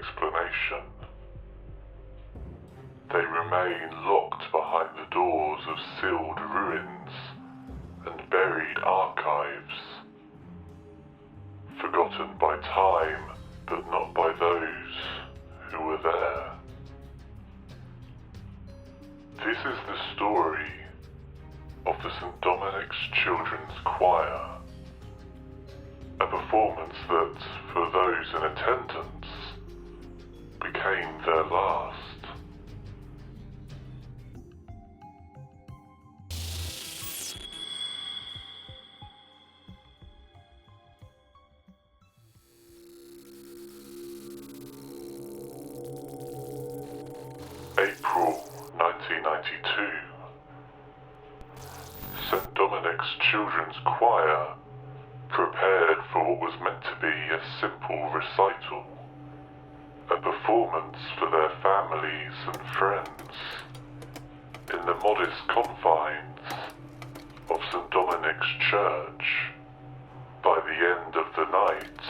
explanation. They remain locked behind the doors of sealed ruins and buried archives, forgotten by time but not by those who were there. This is the story of the St. Dominic's Children's Choir, a performance that, for those in attendance, became their last. April 1992. St. Dominic's Children's Choir prepared for what was meant to be a simple recital, a performance for their families and friends, in the modest confines of St. Dominic's Church. By the end of the night,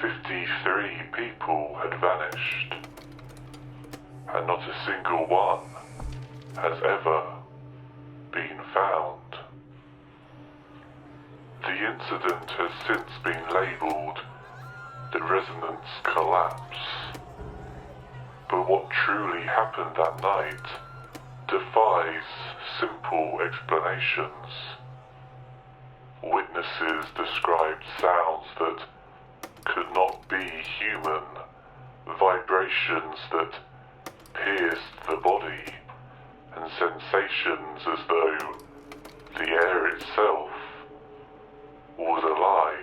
53 people had vanished, and not a single one has ever been found. The incident has since been labelled the resonance collapse, but what truly happened that night defies simple explanations. Witnesses described sounds that could not be human, vibrations that pierced the body, and sensations as though the air itself was alive.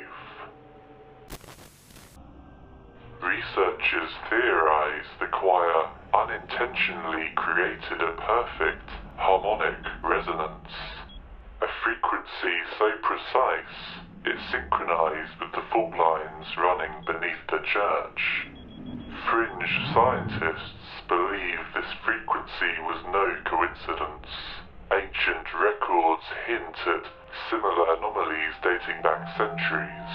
Researchers theorize the choir unintentionally created a perfect harmonic resonance, a frequency so precise it synchronized with the fault lines running beneath the church. Fringe scientists believe this frequency was no coincidence. Ancient records hint at similar anomalies dating back centuries,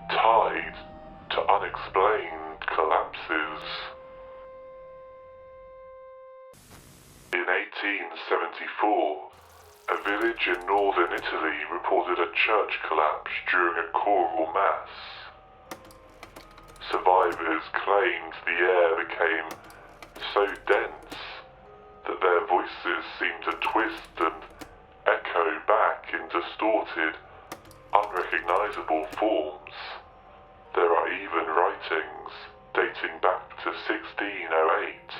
tied to unexplained collapses. In 1874, a village in northern Italy reported a church collapse during a choral mass. Survivors claimed the air became so dense that their voices seemed to twist and echo back in distorted, unrecognizable forms. There are even writings dating back to 1608,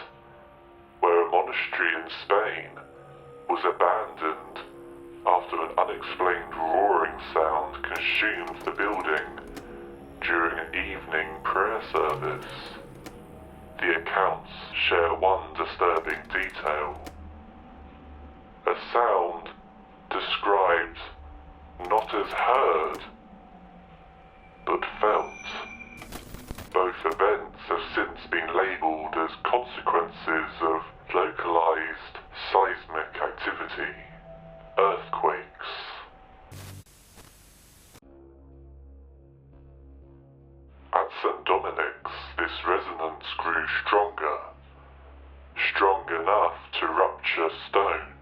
where a monastery in Spain was abandoned after an unexplained roaring sound consumed the building during an evening prayer service. The accounts share one disturbing detail. A sound described not as heard, but felt. Both events have since been labelled as consequences of localized seismic activity, earthquakes. At St. Dominic's, this resonance grew stronger, strong enough to rupture stone,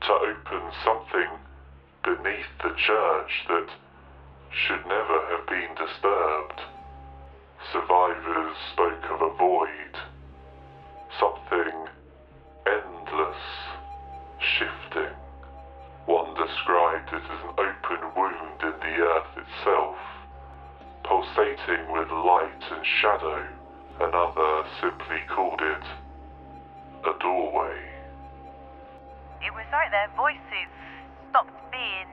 to open something beneath the church that should never have been disturbed. Survivors spoke of a void, something endless, shifting. One described it as an open wound in the earth itself, pulsating with light and shadow. Another simply called it a doorway. It was like their voices stopped being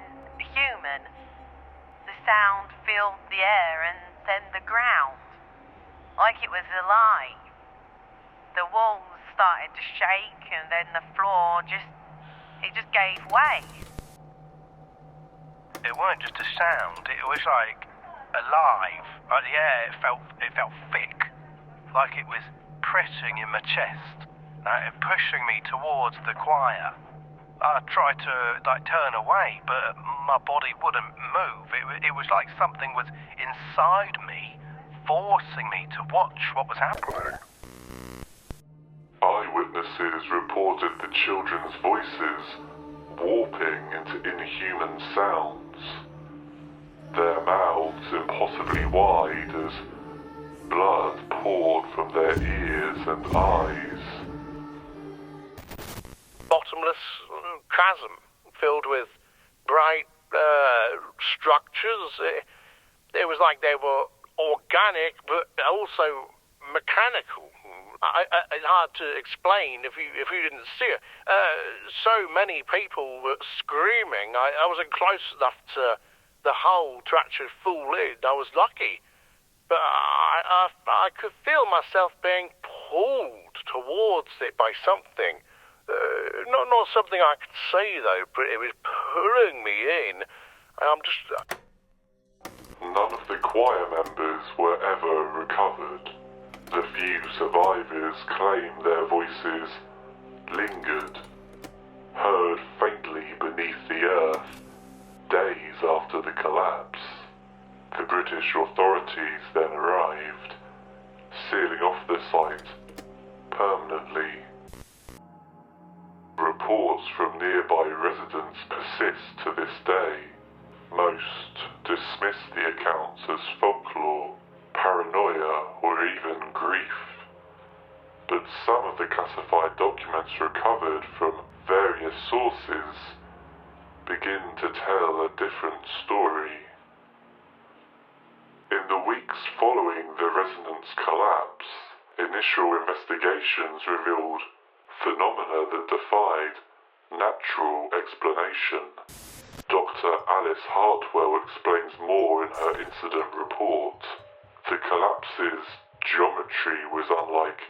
human. The sound filled the air and then the ground, like it was alive. The walls started to shake and then the floor just gave way. It weren't just a sound, it was like alive. Like the air, it felt thick, like it was pressing in my chest, and pushing me towards the choir. I tried to turn away, but my body wouldn't move. It was like something was inside me, forcing me to watch what was happening. Eyewitnesses reported the children's voices warping into inhuman sounds, their mouths impossibly wide as blood poured from their ears and eyes. Bottomless chasm filled with bright structures. It was like they were organic but also mechanical. It's hard to explain if you didn't see it. So many people were screaming. I wasn't close enough to the hole to actually fall in. I was lucky. But I could feel myself being pulled towards it by something. Not something I could see, though, but it was pulling me in. I'm just... None of the choir members were ever recovered. The few survivors claim their voices lingered, heard faintly beneath the earth, days after the collapse. The British authorities then arrived, sealing off the site permanently. Reports from nearby residents persist to this day. Most dismiss the accounts as folklore, paranoia, or even grief. But some of the classified documents recovered from various sources begin to tell a different story. In the weeks following the resonance collapse, initial investigations revealed phenomena that defied natural explanation. Dr. Alice Hartwell explains more in her incident report. The collapse's geometry was unlike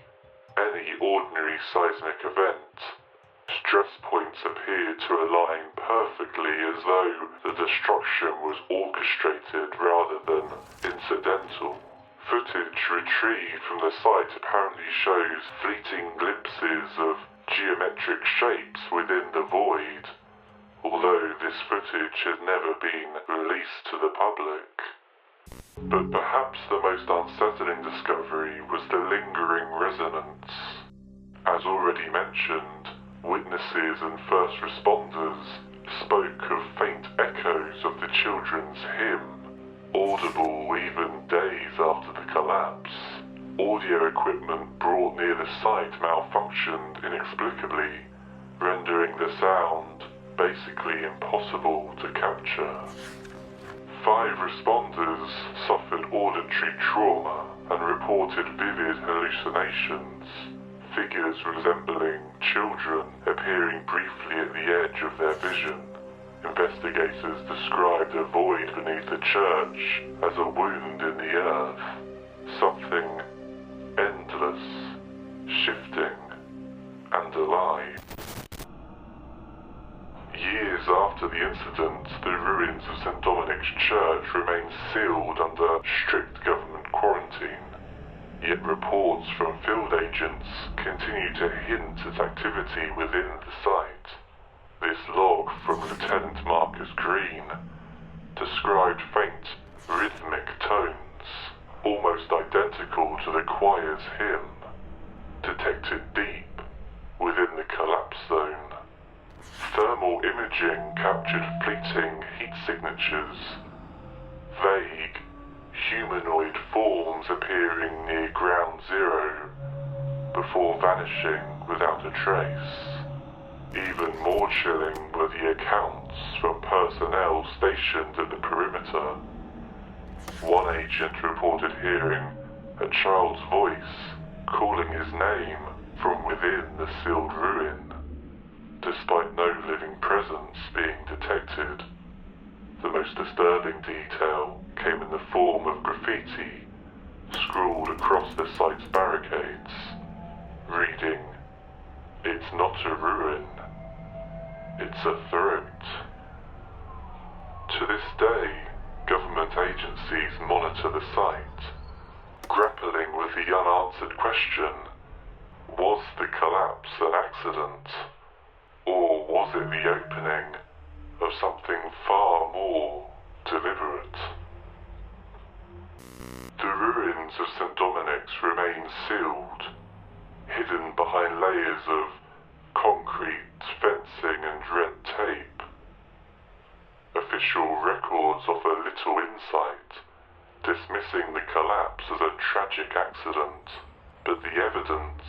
any ordinary seismic event. Stress points appeared to align perfectly, as though the destruction was orchestrated rather than incidental. Footage retrieved from the site apparently shows fleeting glimpses of geometric shapes within the void, although this footage has never been released to the public. But perhaps the most unsettling discovery was the lingering resonance. As already mentioned, witnesses and first responders spoke of faint echoes of the children's hymn, audible even days after the collapse. Audio equipment brought near the site malfunctioned inexplicably, rendering the sound basically impossible to capture. 5 responders suffered auditory trauma and reported vivid hallucinations, figures resembling children appearing briefly at the edge of their vision. Investigators described a void beneath the church as a wound in the earth, something endless, shifting, and alive. Years after the incident, the ruins of St. Dominic's Church remain sealed under strict government quarantine, yet reports from field agents continue to hint at activity within the site. This log from Lieutenant Marcus Green described faint, rhythmic tones, almost identical to the choir's hymn, detected deep within the collapse zone. Thermal imaging captured fleeting heat signatures, vague, humanoid forms appearing near ground zero before vanishing without a trace. Even more chilling were the accounts from personnel stationed at the perimeter. One agent reported hearing a child's voice calling his name from within the sealed ruin, despite no living presence being detected. The most disturbing detail came in the form of graffiti scrawled across the site's barricades, reading, "It's not a ruin, it's a throat." To this day, government agencies monitor the site, grappling with the unanswered question, was the collapse an accident? Or was it the opening of something far more deliberate? The ruins of St. Dominic's remain sealed, hidden behind layers of concrete, fencing and red tape. Official records offer little insight, dismissing the collapse as a tragic accident, but the evidence,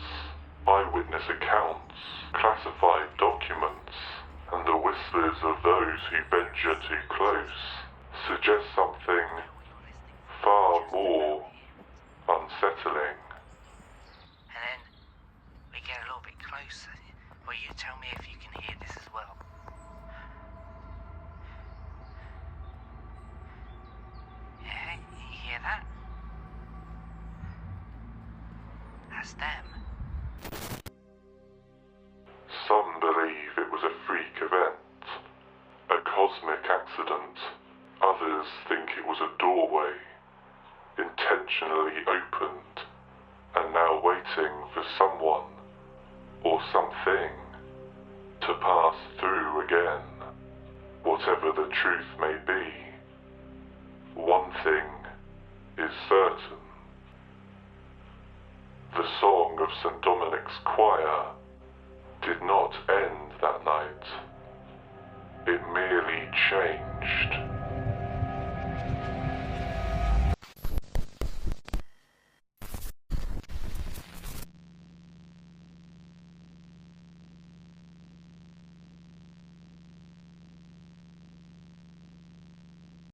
eyewitness accounts, classified documents, and the whispers of those who venture too close suggest something far more unsettling. And then we get a little bit closer. Will you tell me if you can hear this as well? Yeah, you hear that? That's them. Some believe it was a freak event, a cosmic accident. Others think it was a doorway, intentionally opened, and now waiting for someone or something to pass through again. Whatever the truth may be, one thing is certain. The song of St. Dominic's choir did not end that night. It merely changed.